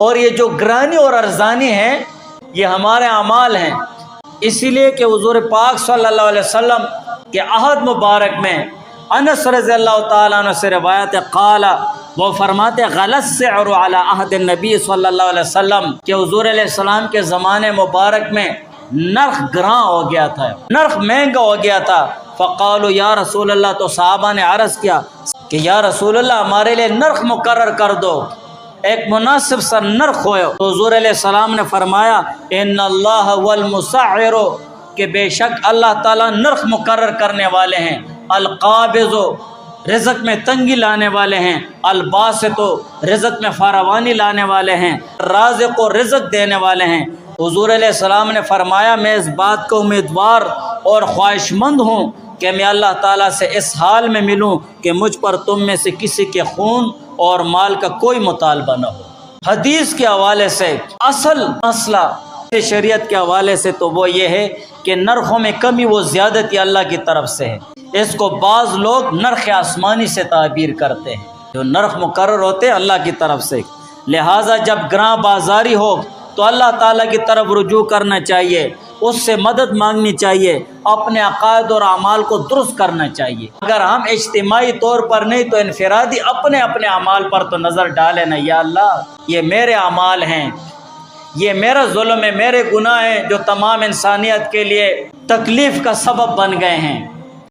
اور یہ جو گرانی اور ارزانی ہیں یہ ہمارے اعمال ہیں، اسی لیے کہ حضور پاک صلی اللہ علیہ وسلم کے عہد مبارک میں انس رضی اللہ تعالیٰ عنہ سے روایت قال، وہ فرماتے غلط سعر علی عہد النبی صلی اللہ علیہ وسلم کہ حضور علیہ السلام کے زمانے مبارک میں نرخ گراں ہو گیا تھا، نرخ مہنگا ہو گیا تھا۔ فقالوا یا رسول اللہ، تو صحابہ نے عرض کیا کہ یا رسول اللہ ہمارے لیے نرخ مقرر کر دو، ایک مناسب سا نرخ ہو۔ تو حضور علیہ السلام نے فرمایا ان اللہ والمسعر، کہ بے شک اللہ تعالیٰ نرخ مقرر کرنے والے ہیں، القابض، رزق میں تنگی لانے والے ہیں، الباسط، رزق میں فراوانی لانے والے ہیں، رازق، رزق دینے والے ہیں۔ حضور علیہ السلام نے فرمایا میں اس بات کا امیدوار اور خواہش مند ہوں کہ میں اللہ تعالیٰ سے اس حال میں ملوں کہ مجھ پر تم میں سے کسی کے خون اور مال کا کوئی مطالبہ نہ ہو۔ حدیث کے حوالے سے اصل مسئلہ شریعت کے حوالے سے تو وہ یہ ہے کہ نرخوں میں کمی و زیادتی اللہ کی طرف سے ہے، اس کو بعض لوگ نرخ آسمانی سے تعبیر کرتے ہیں، جو نرخ مقرر ہوتے ہیں اللہ کی طرف سے، لہٰذا جب گراں بازاری ہو تو اللہ تعالیٰ کی طرف رجوع کرنا چاہیے، اس سے مدد مانگنی چاہیے، اپنے عقائد اور اعمال کو درست کرنا چاہیے۔ اگر ہم اجتماعی طور پر نہیں تو انفرادی اپنے اعمال پر تو نظر ڈالیں نا، یا اللہ یہ میرے اعمال ہیں، یہ میرا ظلم ہے، میرے گناہ ہیں جو تمام انسانیت کے لیے تکلیف کا سبب بن گئے ہیں۔